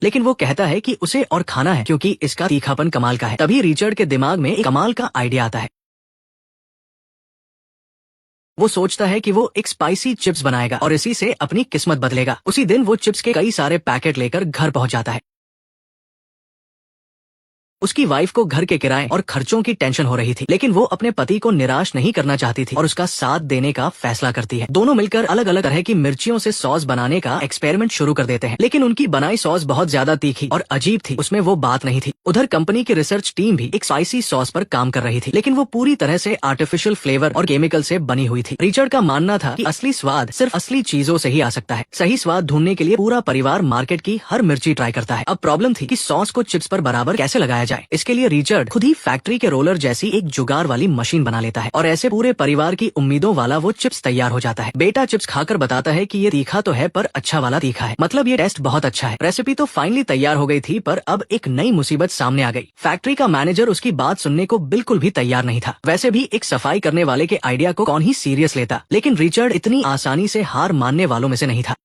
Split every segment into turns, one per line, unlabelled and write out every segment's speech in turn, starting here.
लेकिन वो कहता है कि उसे और खाना है क्योंकि इसका तीखापन कमाल का है। तभी रिचर्ड के दिमाग में एक कमाल का आइडिया आता है। वो सोचता है कि वो एक स्पाइसी चिप्स बनाएगा और इसी से अपनी किस्मत बदलेगा। उसी दिन वो चिप्स के कई सारे पैकेट लेकर घर पहुंच जाता है। उसकी वाइफ को घर के किराए और खर्चों की टेंशन हो रही थी, लेकिन वो अपने पति को निराश नहीं करना चाहती थी और उसका साथ देने का फैसला करती है। दोनों मिलकर अलग अलग तरह की मिर्चियों से सॉस बनाने का एक्सपेरिमेंट शुरू कर देते हैं, लेकिन उनकी बनाई सॉस बहुत ज्यादा तीखी और अजीब थी, उसमें वो बात नहीं थी। उधर कंपनी की रिसर्च टीम भी एक स्पाइसी सॉस पर काम कर रही थी, लेकिन वो पूरी तरह से आर्टिफिशियल फ्लेवर और केमिकल से बनी हुई थी। रिचर्ड का मानना था कि असली स्वाद सिर्फ असली चीजों से ही आ सकता है। सही स्वाद ढूंढने के लिए पूरा परिवार मार्केट की हर मिर्ची ट्राई करता है। अब प्रॉब्लम थी कि सॉस को चिप्स पर बराबर कैसे लगाया जाए। इसके लिए रिचर्ड खुद ही फैक्ट्री के रोलर जैसी एक जुगाड़ वाली मशीन बना लेता है और ऐसे पूरे परिवार की उम्मीदों वाला वो चिप्स तैयार हो जाता है। बेटा चिप्स खाकर बताता है कि ये तीखा तो है पर अच्छा वाला तीखा है, मतलब ये टेस्ट बहुत अच्छा है। रेसिपी तो फाइनली तैयार हो गई थी, पर अब एक नई मुसीबत सामने आ गई। फैक्ट्री का मैनेजर उसकी बात सुनने को बिल्कुल भी तैयार नहीं था। वैसे भी एक सफाई करने वाले के आइडिया को कौन ही सीरियस लेता, लेकिन रिचर्ड इतनी आसानी से हार मानने वालों में से नहीं था।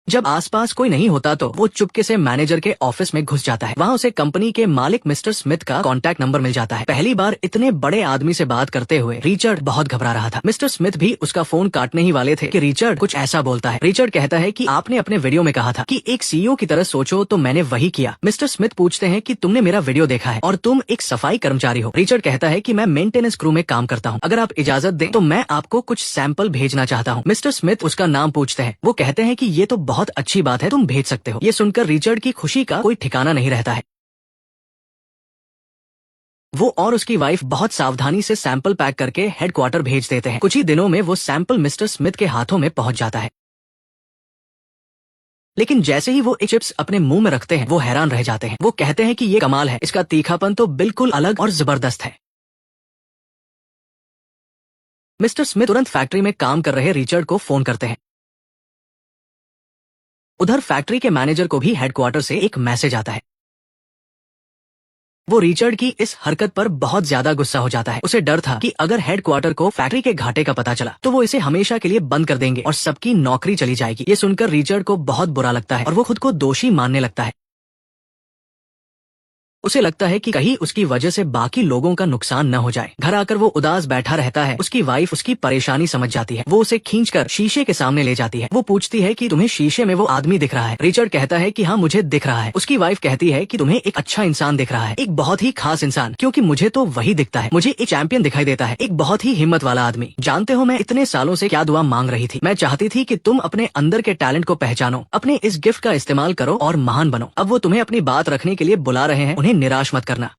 जब आसपास कोई नहीं होता तो वो चुपके से मैनेजर के ऑफिस में घुस जाता है। वहाँ उसे कंपनी के मालिक मिस्टर स्मिथ का कॉन्टैक्ट नंबर मिल जाता है। पहली बार इतने बड़े आदमी से बात करते हुए रिचर्ड बहुत घबरा रहा था। मिस्टर स्मिथ भी उसका फोन काटने ही वाले थे कि रिचर्ड कुछ ऐसा बोलता है। रिचर्ड कहता है कि आपने अपने वीडियो में कहा था कि एक सीईओ की तरह सोचो, तो मैंने वही किया। मिस्टर स्मिथ पूछते हैं कि तुमने मेरा वीडियो देखा है और तुम एक सफाई कर्मचारी हो। रिचर्ड कहता है कि मैं मेंटेनेंस क्रू में काम करता हूँ, अगर आप इजाजत दें तो मैं आपको कुछ सैंपल भेजना चाहता हूँ। मिस्टर स्मिथ उसका नाम पूछते हैं। वो कहते हैं कि ये तो बहुत अच्छी बात है, तुम भेज सकते हो। ये सुनकर रिचर्ड की खुशी का कोई ठिकाना नहीं रहता है। वो और उसकी वाइफ बहुत सावधानी से सैंपल पैक करके हेडक्वार्टर भेज देते हैं। कुछ ही दिनों में वो सैंपल मिस्टर स्मिथ के हाथों में पहुंच जाता है, लेकिन जैसे ही वो एक चिप्स अपने मुंह में रखते हैं वो हैरान रह जाते हैं। वो कहते हैं कि ये कमाल है, इसका तीखापन तो बिल्कुल अलग और जबरदस्त है। मिस्टर स्मिथ तुरंत फैक्ट्री में काम कर रहे रिचर्ड को फोन करते हैं। उधर फैक्ट्री के मैनेजर को भी हेडक्वार्टर से एक मैसेज आता है। वो रिचर्ड की इस हरकत पर बहुत ज्यादा गुस्सा हो जाता है। उसे डर था कि अगर हेडक्वार्टर को फैक्ट्री के घाटे का पता चला तो वो इसे हमेशा के लिए बंद कर देंगे और सबकी नौकरी चली जाएगी। ये सुनकर रिचर्ड को बहुत बुरा लगता है और वो खुद को दोषी मानने लगता है। उसे लगता है कि कहीं उसकी वजह से बाकी लोगों का नुकसान न हो जाए। घर आकर वो उदास बैठा रहता है। उसकी वाइफ उसकी परेशानी समझ जाती है। वो उसे खींचकर शीशे के सामने ले जाती है। वो पूछती है कि तुम्हें शीशे में वो आदमी दिख रहा है। रिचर्ड कहता है कि हाँ, मुझे दिख रहा है। उसकी वाइफ कहती है कि तुम्हें एक अच्छा इंसान दिख रहा है, एक बहुत ही खास इंसान, क्योंकि मुझे तो वही दिखता है। मुझे एक चैंपियन दिखाई देता है, एक बहुत ही हिम्मत वाला आदमी। जानते हो, मैं इतने सालों से क्या दुआ मांग रही थी। मैं चाहती थी कि तुम अपने अंदर के टैलेंट को पहचानो, अपने इस गिफ्ट का इस्तेमाल करो और महान बनो। अब वो तुम्हें अपनी बात रखने के लिए बुला रहे हैं, उन्हें निराश मत करना।